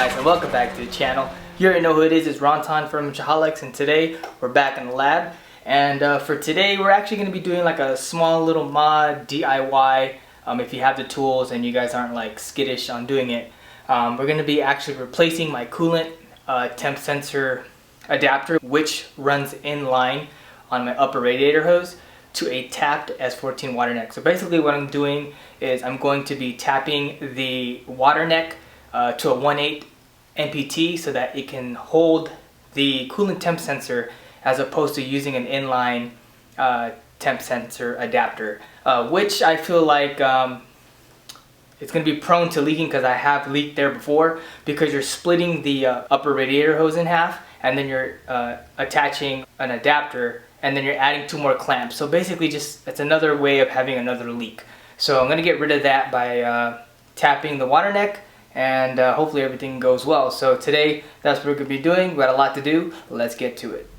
guys, and welcome back to the channel. You already know who it is. It's Ronton from Wrench-a-holics, and today we're back in the lab. And for today we're actually going to be doing like a small little mod DIY. If you have the tools and you guys aren't like skittish on doing it, we're going to be actually replacing my coolant temp sensor adapter, which runs in line on my upper radiator hose, to a tapped S14 water neck. So basically what I'm doing is I'm going to be tapping the water neck to a 1/8 NPT so that it can hold the coolant temp sensor as opposed to using an inline temp sensor adapter, which I feel like it's going to be prone to leaking because I have leaked there before, because you're splitting the upper radiator hose in half and then you're attaching an adapter and then you're adding 2 more clamps. So basically just it's another way of having another leak. So I'm going to get rid of that by tapping the water neck, and hopefully everything goes well. So today that's what we're going to be doing. We got a lot to do. Let's get to it.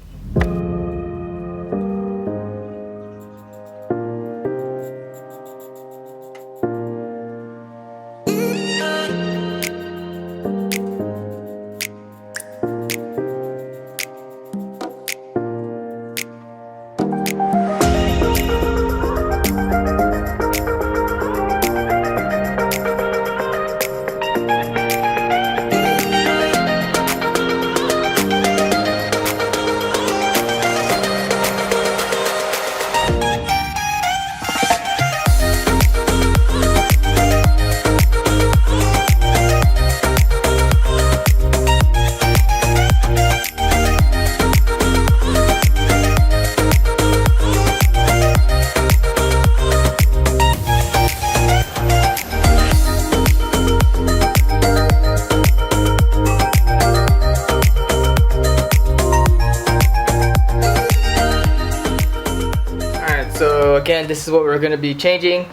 So again, this is what we're going to be changing,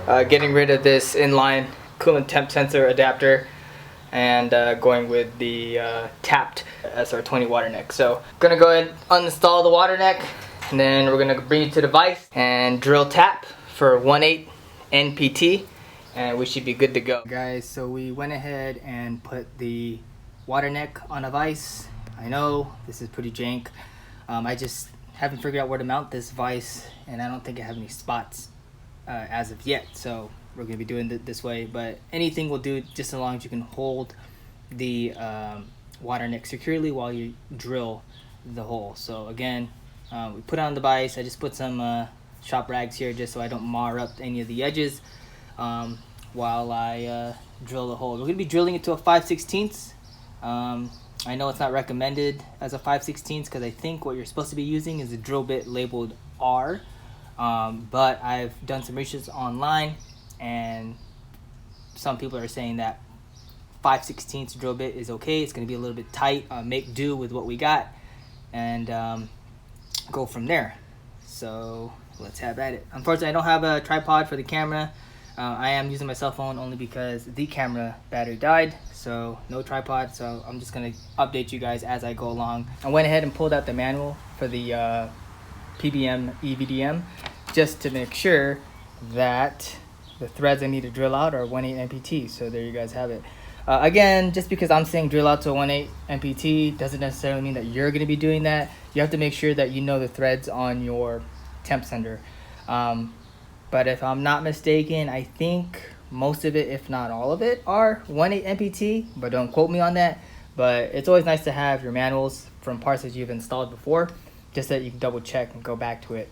getting rid of this inline coolant temp sensor adapter and going with the tapped SR20 water neck. So going to go ahead and uninstall the water neck, and then we're going to bring it to the vise and drill tap for 1/8 NPT, and we should be good to go. Guys, so we went ahead and put the water neck on a vise. I know this is pretty jank. I just haven't figured out where to mount this vise, and I don't think I have any spots as of yet, so we're going to be doing it this way. But anything will do, just as long as you can hold the water neck securely while you drill the hole. So again, we put on the vise. I just put some shop rags here just so I don't mar up any of the edges while I drill the hole. We're going to be drilling it to a 5/16. I know it's not recommended as a 5/16 because I think what you're supposed to be using is a drill bit labeled R, but I've done some research online and some people are saying that 5/16 drill bit is okay. It's going to be a little bit tight. Make do with what we got and go from there. So let's have at it. Unfortunately, I don't have a tripod for the camera. I am using my cell phone only because the camera battery died, so no tripod. So I'm just going to update you guys as I go along. I went ahead and pulled out the manual for the PBM EVDM just to make sure that the threads I need to drill out are 1/8 NPT. So there you guys have it. Again, just because I'm saying drill out to 1/8 NPT doesn't necessarily mean that you're going to be doing that. You have to make sure that you know the threads on your temp sender. But if I'm not mistaken, I think most of it, if not all of it, are 1/8 NPT, but don't quote me on that. But it's always nice to have your manuals from parts that you've installed before, just so that you can double check and go back to it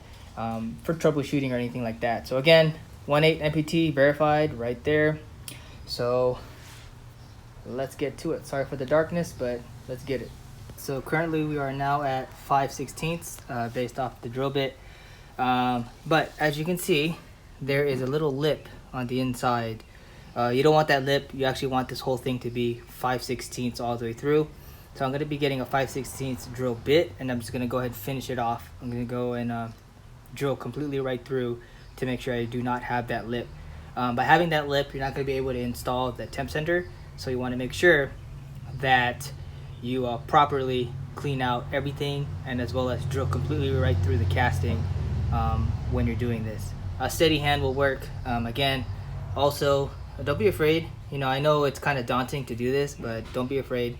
for troubleshooting or anything like that. So again, 1/8 NPT verified right there. So let's get to it. Sorry for the darkness, but let's get it. So currently we are now at 5/16 based off the drill bit. But as you can see, there is a little lip on the inside. You don't want that lip. You actually want this whole thing to be 5/16 all the way through. So I'm going to be getting a 5/16 drill bit, and I'm just going to go ahead and finish it off. I'm going to go and drill completely right through to make sure I do not have that lip. By having that lip, you're not going to be able to install the temp sensor, so you want to make sure that you properly clean out everything, and as well as drill completely right through the casting when you're doing this. A steady hand will work. Again, also don't be afraid. You know, I know it's kind of daunting to do this, but don't be afraid.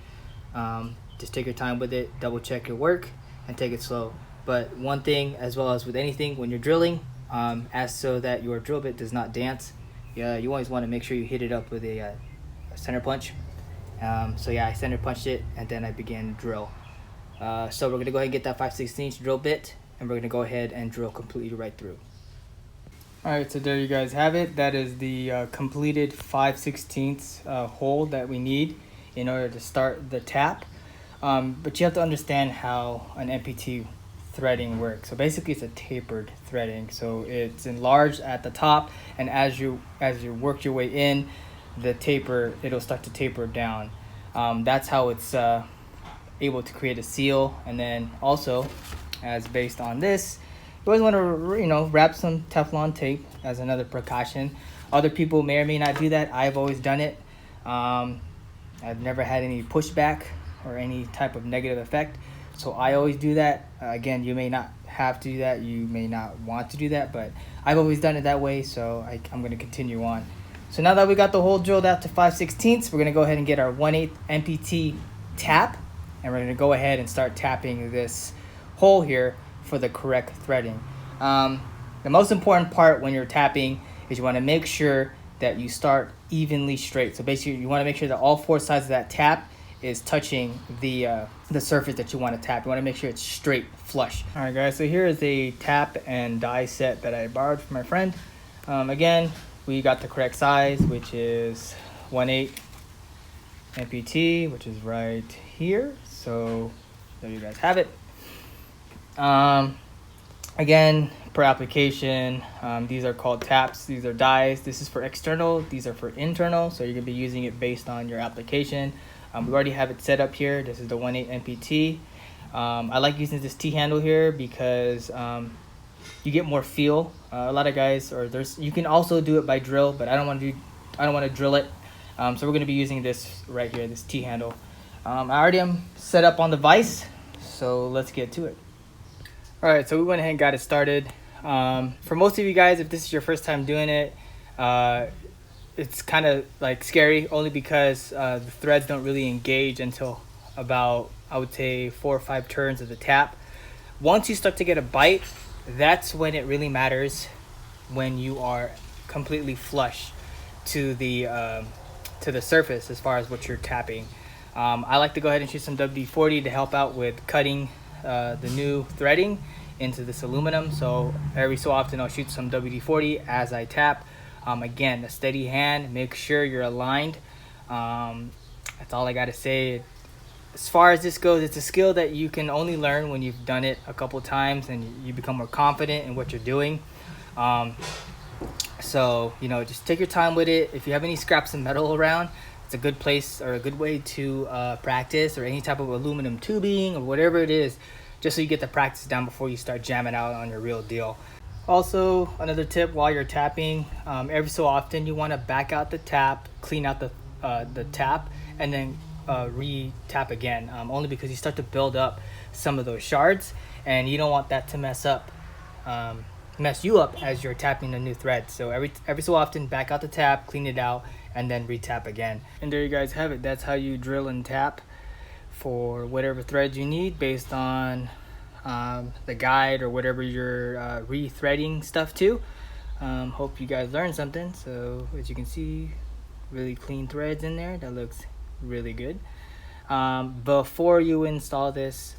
Just take your time with it, double check your work, and take it slow. But one thing, as well as with anything, when you're drilling, as so that your drill bit does not dance, you always want to make sure you hit it up with a center punch. So yeah, I center punched it, and then I began to drill. So we're going to go ahead and get that 5/16 drill bit, and we're going to go ahead and drill completely right through. Alright, so there you guys have it. That is the completed 5/16 hole that we need in order to start the tap. But you have to understand how an NPT threading works. So basically it's a tapered threading. So it's enlarged at the top, and as you work your way in, it'll start to taper down. That's how it's able to create a seal. And then also, as based on this, you always want to, you know, wrap some Teflon tape as another precaution. Other people may or may not do that. I've always done it. I've never had any pushback or any type of negative effect, so I always do that. Again, you may not have to do that, you may not want to do that, but I've always done it that way, so I'm going to continue on. So now that we got the hole drilled out to 5/16, we're going to go ahead and get our 1/8 NPT tap, and we're going to go ahead and start tapping this hole here for the correct threading. The most important part when you're tapping is you want to make sure that you start evenly straight. So basically you want to make sure that all four sides of that tap is touching the surface that you want to tap. You want to make sure it's straight, flush. All right guys, so here is a tap and die set that I borrowed from my friend. Again, we got the correct size, which is 1/8 NPT, which is right here. So there you guys have it. Again, per application, these are called taps. These are dies. This is for external, these are for internal, so you're going to be using it based on your application. We already have it set up here. This is the 1/8 NPT. I like using this T-handle here because you get more feel. A lot of guys, you can also do it by drill, but I don't want to drill it. So we're going to be using this right here, this T-handle. I already am set up on the vise, so let's get to it. All right, so we went ahead and got it started. For most of you guys, if this is your first time doing it, it's kind of like scary, only because the threads don't really engage until about, I would say, 4 or 5 turns of the tap. Once you start to get a bite, that's when it really matters, when you are completely flush to the surface as far as what you're tapping. I like to go ahead and shoot some WD-40 to help out with cutting the new threading into this aluminum. So every so often I'll shoot some WD-40 as I tap. Again, a steady hand, make sure you're aligned. That's all I gotta say. As far as this goes, it's a skill that you can only learn when you've done it a couple times and you become more confident in what you're doing. So, you know, just take your time with it. If you have any scraps of metal around, it's a good place or a good way to practice, or any type of aluminum tubing or whatever it is, just so you get the practice down before you start jamming out on your real deal. Also, another tip while you're tapping, every so often you want to back out the tap, clean out the tap, and then re-tap again, only because you start to build up some of those shards, and you don't want that to mess you up as you're tapping the new thread. So every so often, back out the tap, clean it out, and then re-tap again. And there you guys have it. That's how you drill and tap for whatever threads you need based on the guide or whatever you're re-threading stuff to. Hope you guys learned something. So as you can see, really clean threads in there. That looks really good. Before you install this,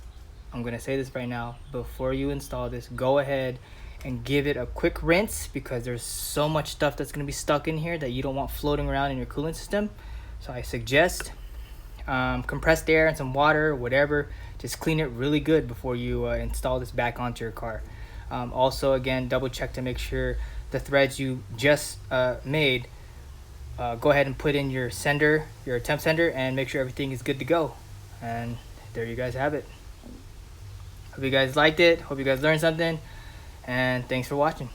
I'm gonna say this right now, before you install this, go ahead and give it a quick rinse, because there's so much stuff that's going to be stuck in here that you don't want floating around in your coolant system. So I suggest compressed air and some water, whatever, just clean it really good before you install this back onto your car. Also, again, double check to make sure the threads you just made, go ahead and put in your sender, your temp sender, and make sure everything is good to go. And there you guys have it. Hope you guys liked it. Hope you guys learned something. And thanks for watching.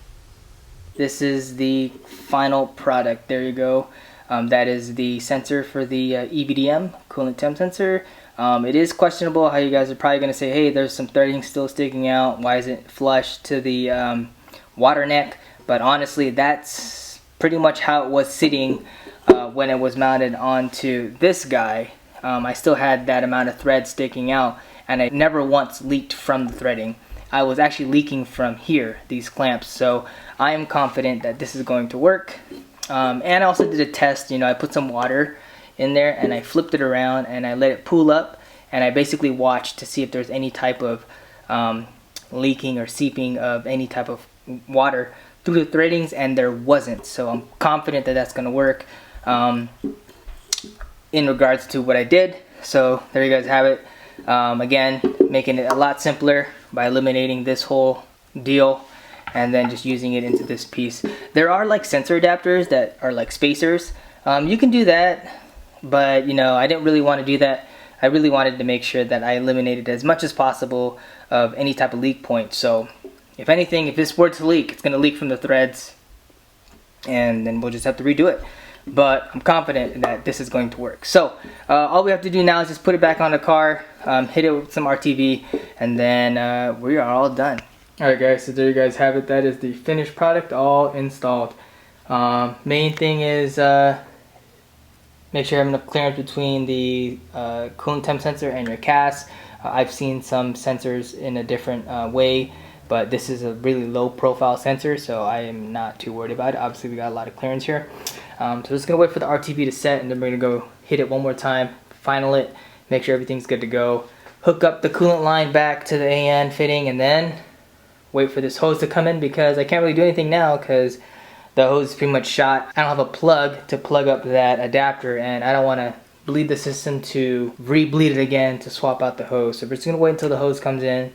This is the final product. There you go. That is the sensor for the EVDM, coolant temp sensor. It is questionable how you guys are probably going to say, hey, there's some threading still sticking out. Why is it flush to the water neck? But honestly, that's pretty much how it was sitting when it was mounted onto this guy, I still had that amount of thread sticking out, and I never once leaked from the threading. I was actually leaking from here, these clamps, so I am confident that this is going to work. And I also did a test. I put some water in there and I flipped it around and I let it pool up, and I basically watched to see if there's any type of leaking or seeping of any type of water through the threadings, and there wasn't. So I'm confident that that's going to work in regards to what I did. So there you guys have it. Again, making it a lot simpler by eliminating this whole deal and then just using it into this piece. There are like sensor adapters that are like spacers. You can do that, but I didn't really want to do that. I really wanted to make sure that I eliminated as much as possible of any type of leak point. So if anything, if this were to leak, it's going to leak from the threads, and then we'll just have to redo it. But I'm confident that this is going to work. So all we have to do now is just put it back on the car, hit it with some RTV, and then we are all done. Alright guys, so there you guys have it. That is the finished product all installed. Main thing is make sure you have enough clearance between the coolant temp sensor and your CAS. I've seen some sensors in a different way, but this is a really low profile sensor, so I am not too worried about it. Obviously we got a lot of clearance here. So we're just going to wait for the RTV to set, and then we're going to go hit it one more time, final it, make sure everything's good to go, hook up the coolant line back to the AN fitting, and then wait for this hose to come in, because I can't really do anything now because the hose is pretty much shot. I don't have a plug to plug up that adapter, and I don't want to bleed the system to re-bleed it again to swap out the hose. So we're just going to wait until the hose comes in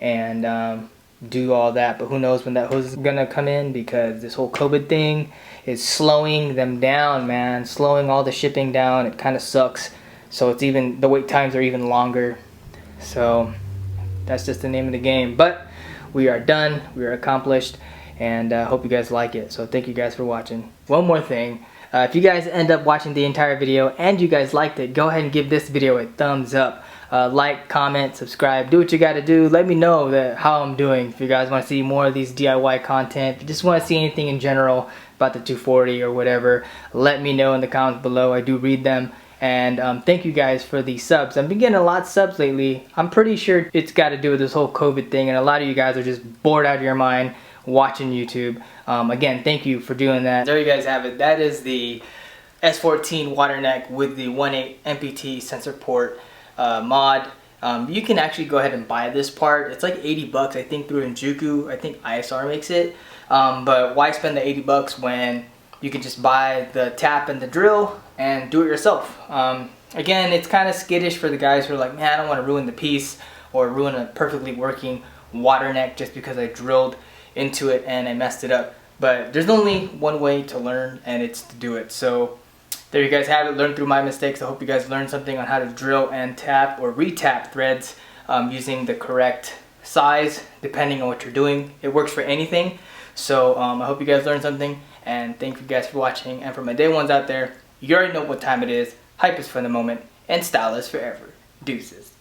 and do all that. But who knows when that hose is going to come in, because this whole COVID thing is slowing them down, man. Slowing all the shipping down. It kind of sucks. So it's even, the wait times are even longer. So that's just the name of the game. But we are done. We are accomplished. And I hope you guys like it. So thank you guys for watching. One more thing. If you guys end up watching the entire video and you guys liked it, go ahead and give this video a thumbs up. Like, comment, subscribe, do what you gotta do. Let me know how I'm doing. If you guys want to see more of these DIY content, if you just want to see anything in general about the 240 or whatever, let me know in the comments below. I do read them. And thank you guys for the subs. I've been getting a lot of subs lately. I'm pretty sure it's got to do with this whole COVID thing, and a lot of you guys are just bored out of your mind watching YouTube. Again, thank you for doing that. There you guys have it. That is the S14 Water Neck with the 1.8 NPT sensor port mod. You can actually go ahead and buy this part. It's like 80 bucks, I think, through Injuku. I think ISR makes it. But why spend the 80 bucks when you can just buy the tap and the drill and do it yourself? Again, it's kind of skittish for the guys who are like, man, I don't want to ruin the piece or ruin a perfectly working water neck just because I drilled into it and I messed it up. But there's only one way to learn, and it's to do it. So there you guys have it. Learn through my mistakes. I hope you guys learned something on how to drill and tap or re-tap threads using the correct size depending on what you're doing. It works for anything. So I hope you guys learned something, and thank you guys for watching. And for my day ones out there, you already know what time it is. Hype is for the moment, and style is forever. Deuces.